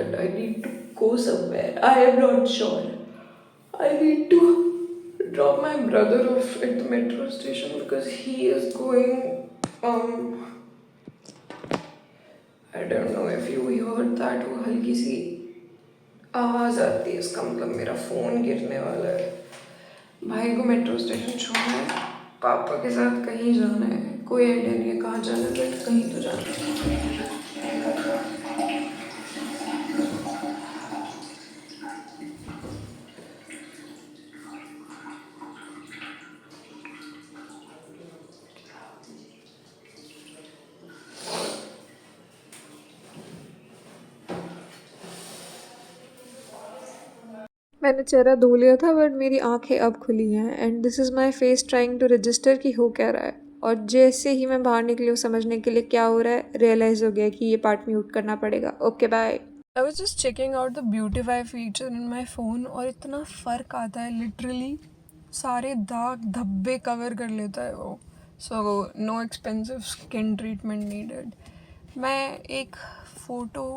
and I need to go somewhere. I am not sure. I need to drop my brother off at the metro station because he is going. I don't know if you heard that. वो हल्की सी आवाज़ आती है, इसका मतलब मेरा phone गिरने वाला है. भाई को मेट्रो स्टेशन छोड़ना है, पापा के साथ कहीं जाना है. कोई आइडिया नहीं है कहाँ जाना है, बट कहीं तो जाना है. मैंने चेहरा धो लिया था बट मेरी आंखें अब खुली हैं and this is my face trying to register कि हो क्या रहा है. और जैसे ही मैं बाहर निकली हूँ समझने के लिए क्या हो रहा है, रियलाइज़ हो गया कि ये पार्ट म्यूट करना पड़ेगा. Okay bye. I was just checking out the beautify feature in my phone और इतना फ़र्क आता है. लिटरली सारे दाग धब्बे कवर कर लेता है वो. So no expensive skin treatment needed. मैं एक फ़ोटो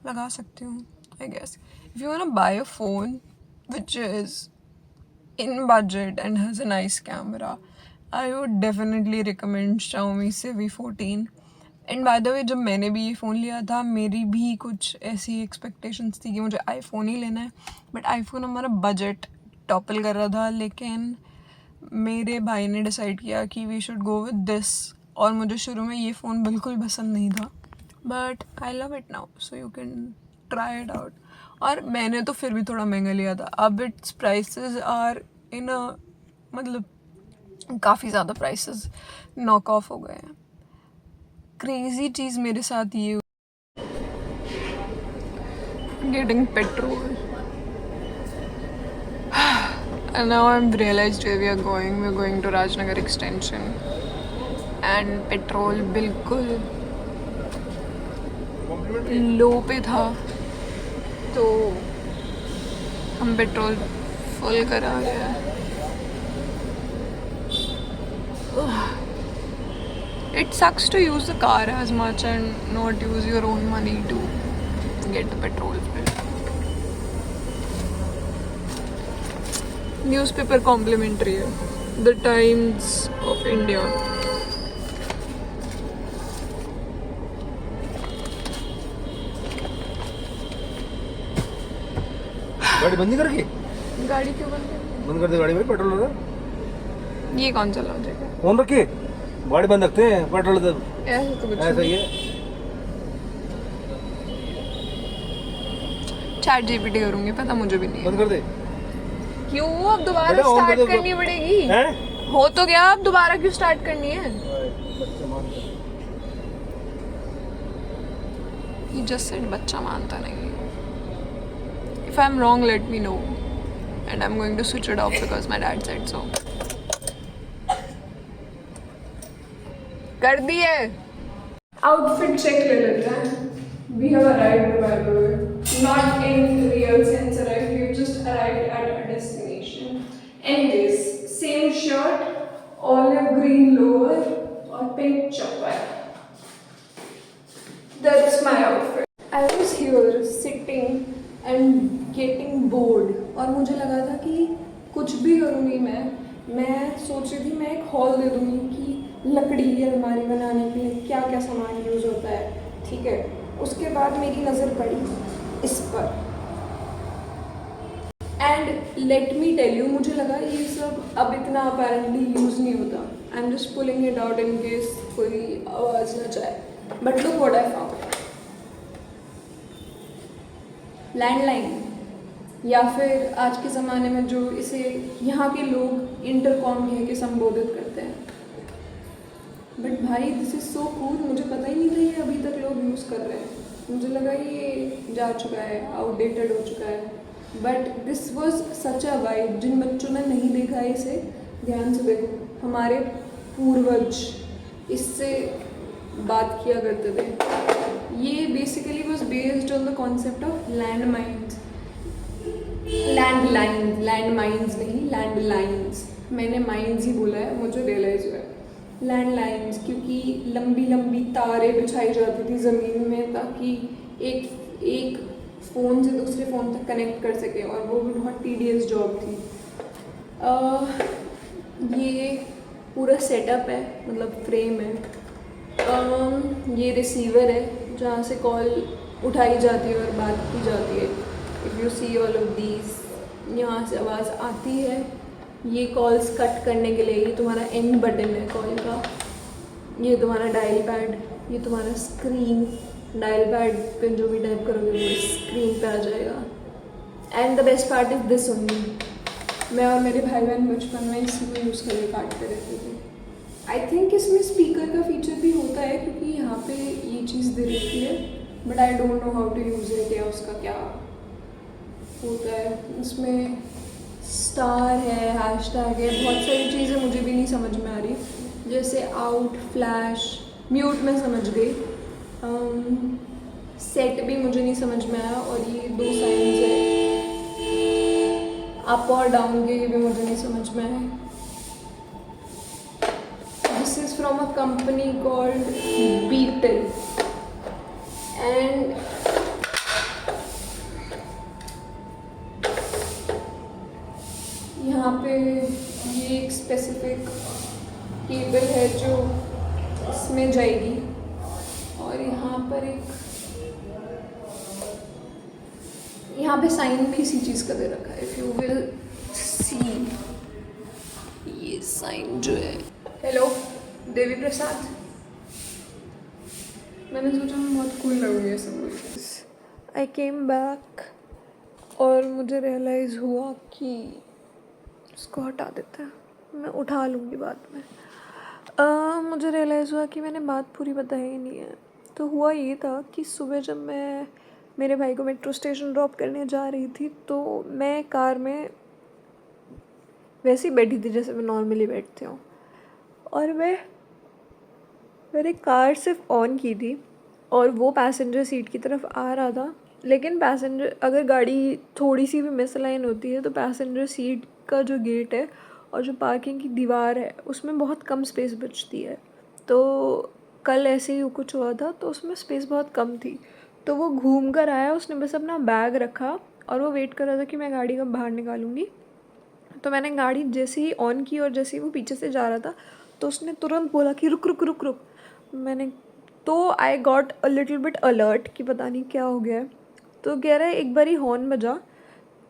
लगा सकती हूँ I guess. If you want to buy a phone which is in budget and has a nice camera, I would definitely recommend Xiaomi Civi 14. And by the way जब मैंने भी ये phone लिया था मेरी भी कुछ ऐसी एक्सपेक्टेशंस थी कि मुझे आईफोन ही लेना है. बट आईफोन हमारा बजट टॉपल कर रहा था, लेकिन मेरे भाई ने डिसाइड किया कि we should go with this. और मुझे शुरू में ये फ़ोन बिल्कुल पसंद नहीं था, but I love it now, so you can try it out. और मैंने तो फिर भी थोड़ा महंगा लिया था. अब इट्स प्राइसेस आर इन अ मतलब काफ़ी ज़्यादा प्राइसेस नॉक ऑफ हो गए हैं. क्रेज़ी चीज़ मेरे साथ ये getting petrol. And now I've realized where we are going. We're going to Rajnagar extension. And petrol बिल्कुल लो पे था, तो हम पेट्रोल फुल करा गया. It sucks to use the car as much and not use your own money to get the petrol filled. Newspaper complimentary है, The Times of India. गाड़ी बंद नहीं करके. गाड़ी क्यों बंद है? बंद कर दे गाड़ी में, पेट्रोल लगा. ये कौन सा लॉजिक है? फोन रखे गाड़ी बंद रखते हैं, पेट्रोल तो ऐसे तो कुछ ऐसा ही है. चैट जीपीटी करूंगी, पता मुझे भी नहीं है. बंद कर दे. क्यों अब दोबारा बेटा, ऑन कर स्टार्ट दो. करनी पड़ेगी? हैं? हो तो गया, अब दोबारा क्यों स्टार्ट करनी है? बच्चा मानता. He just said बच्चा मानता नहीं. If I'm wrong, let me know, and I'm going to switch it off because my dad said so. कर दिए. Outfit check ले लेते हैं. We have arrived, by the way. Not in real sense arrived. We just arrived at our destination. Anyways, same shirt, olive green lower, और pink chappal. That's my outfit. I was here sitting and getting bored और मुझे लगा था कि कुछ भी करूँगी मैं सोच रही थी मैं एक हॉल दे दूँगी कि लकड़ी की अलमारी बनाने के लिए क्या क्या सामान यूज़ होता है. ठीक है, उसके बाद मेरी नज़र पड़ी इस पर and let me tell you, मुझे लगा ये सब अब इतना अपेरेंटली यूज़ नहीं होता. I am just pulling it out in case कोई आवाज़ ना जाए. But look what I found. Landline, या फिर आज के ज़माने में जो इसे यहाँ के लोग इंटरकॉम कह के संबोधित करते हैं. बट भाई दिस इज़ सो कूल. मुझे पता ही नहीं था ये अभी तक लोग यूज़ कर रहे हैं. मुझे लगा ये जा चुका है, आउटडेटेड हो चुका है. But this was such a vibe. जिन बच्चों ने नहीं देखा है इसे ध्यान से देखो. हमारे पूर्वज इससे बात किया करते थे. ये basically was based on the concept of land mines. Land mines नहीं, लैंड लाइन्स. मैंने माइन्स ही बोला है, मुझे रियलाइज हुआ है. लैंड लाइन्स क्योंकि लंबी लंबी तारें बिछाई जाती थी ज़मीन में ताकि एक फ़ोन से दूसरे फ़ोन तक कनेक्ट कर सकें, और वो भी बहुत टीडियस जॉब थी। ये पूरा सेटअप है, मतलब फ्रेम है। ये रिसीवर है जहाँ से कॉल उठाई जाती है और बात की जाती है। If you see all of these, यहाँ से आवाज़ आती है। ये कॉल्स कट करने के लिए, ये तुम्हारा एंड बटन है कॉल का। ये तुम्हारा डायल पैड, ये तुम्हारा स्क्रीन। डायल पैड पे जो भी टाइप करोगे वो स्क्रीन पे आ जाएगा। And the best part is this only. मैं और मेरे भाई बहन बचपन में इसी को यूज़ करके काटते रहते थे। आई थिंक इसमें स्पीकर का फीचर भी होता है, क्योंकि यहाँ पे ये चीज़ दे रखी है, but I don't know how to use it या उसका क्या होता है। इसमें स्टार है, हैशटैग है, बहुत सारी चीज़ें मुझे भी नहीं समझ में आ रही, जैसे आउट, फ्लैश, म्यूट मैं समझ गई, सेट भी मुझे नहीं समझ में आया, और ये 2 साइंस है अप और डाउन के, ये भी मुझे नहीं समझ में आए। This is from a company called Beetle, and यहाँ पे ये एक स्पेसिफिक केबल है जो इसमें जाएगी, और यहाँ पर यहाँ पे साइन भी इसी चीज़ का दे रखा है। इफ़ यू विल सी, ये साइन जो है, हेलो देवी प्रसाद, मैंने सोचा मैं बहुत कूल लगूंगी ऐसे बोल के। आई केम बैक और मुझे रियलाइज़ हुआ कि उसको हटा देते हैं, मैं उठा लूँगी बाद में। मुझे रियलाइज़ हुआ कि मैंने बात पूरी बताई ही नहीं है। तो हुआ ये था कि सुबह जब मैं मेरे भाई को मेट्रो स्टेशन ड्रॉप करने जा रही थी, तो मैं कार में वैसे ही बैठी थी जैसे मैं नॉर्मली बैठती हूँ, और मैंने कार सिर्फ ऑन की थी और वो पैसेंजर सीट की तरफ आ रहा था। लेकिन पैसेंजर, अगर गाड़ी थोड़ी सी भी मिसलाइन होती है तो पैसेंजर सीट का जो गेट है और जो पार्किंग की दीवार है उसमें बहुत कम स्पेस बचती है। तो कल ऐसे ही कुछ हुआ था, तो उसमें स्पेस बहुत कम थी, तो वो घूम कर आया, उसने बस अपना बैग रखा और वो वेट कर रहा था कि मैं गाड़ी कब बाहर निकालूंगी। तो मैंने गाड़ी जैसे ही ऑन की और जैसे ही वो पीछे से जा रहा था, तो उसने तुरंत बोला कि रुक रुक रुक रुक। तो I got a little bit alert कि पता नहीं क्या हो गया है। तो कह रहा है एक बारी हॉर्न बजा,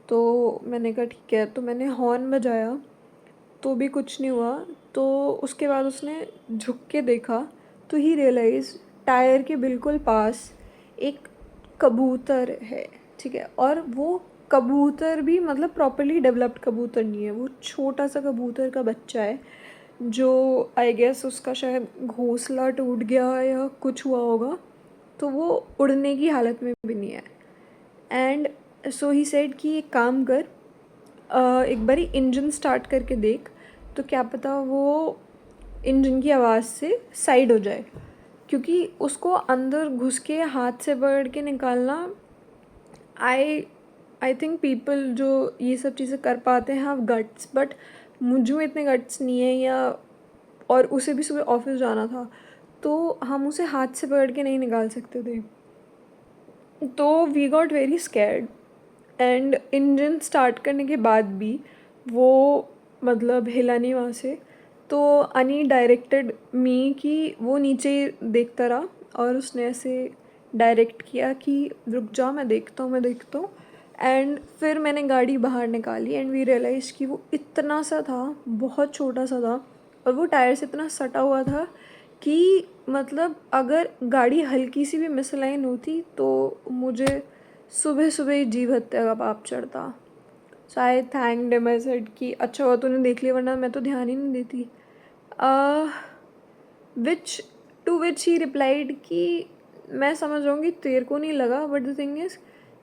तो मैंने कहा ठीक है। तो मैंने हॉर्न बजाया तो भी कुछ नहीं हुआ। तो उसके बाद उसने झुक के देखा, तो ही रियलाइज़ टायर के बिल्कुल पास एक कबूतर है, ठीक है। और वो कबूतर भी मतलब प्रॉपर्ली डेवलप्ड कबूतर नहीं है, वो छोटा सा कबूतर का बच्चा है, जो आई गेस उसका शायद घोंसला टूट गया या कुछ हुआ होगा, तो वो उड़ने की हालत में भी नहीं है। एंड सो ही सेड कि एक काम कर, एक बारी इंजन स्टार्ट करके देख, तो क्या पता वो इंजन की आवाज़ से साइड हो जाए, क्योंकि उसको अंदर घुस के हाथ से पकड़ के निकालना, आई थिंक पीपल जो ये सब चीज़ें कर पाते हैं हैव गट्स, बट मुझ में इतने गट्स नहीं है, या और उसे भी सुबह ऑफिस जाना था, तो हम उसे हाथ से पकड़ के नहीं निकाल सकते थे। तो we got very scared, and engine start करने के बाद भी वो मतलब हिला नहीं वहाँ से। तो अनी डायरेक्टेड मी कि वो नीचे देखता रहा, और उसने ऐसे डायरेक्ट किया कि रुक जा, मैं देखता हूँ। एंड फिर मैंने गाड़ी बाहर निकाली, एंड वी रियलाइज़ कि वो इतना सा था, बहुत छोटा सा था, और वो टायर से इतना सटा हुआ था कि मतलब अगर गाड़ी हल्की सी भी मिसलाइन होती तो मुझे सुबह सुबह ही जीव हत्या का पाप चढ़ता। सो आई थैंक्ड हिम, आई सेड कि अच्छा हुआ तूने देख लिया, वरना मैं तो ध्यान ही नहीं देती। विच ही रिप्लाइड कि मैं समझ जाऊँगी तेरे को नहीं लगा, बट द थिंग इज़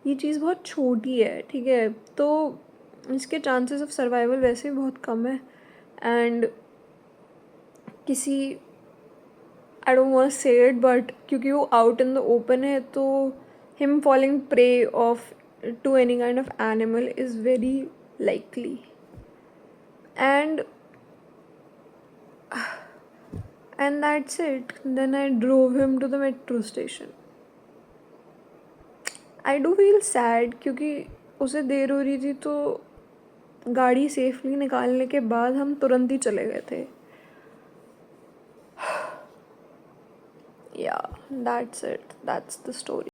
ये चीज़ बहुत छोटी है, ठीक है, तो इसके चांसेस ऑफ सर्वाइवल वैसे भी बहुत कम है। एंड किसी, I don't want say it, but क्योंकि वो आउट इन द ओपन है, तो him falling prey of to any kind of animal is very likely. And that's it. Then I drove him to the metro station. I do feel sad क्योंकि उसे देर हो रही थी तो गाड़ी safely निकालने के बाद हम तुरंत ही चले गए थे. Yeah, that's it. That's the story.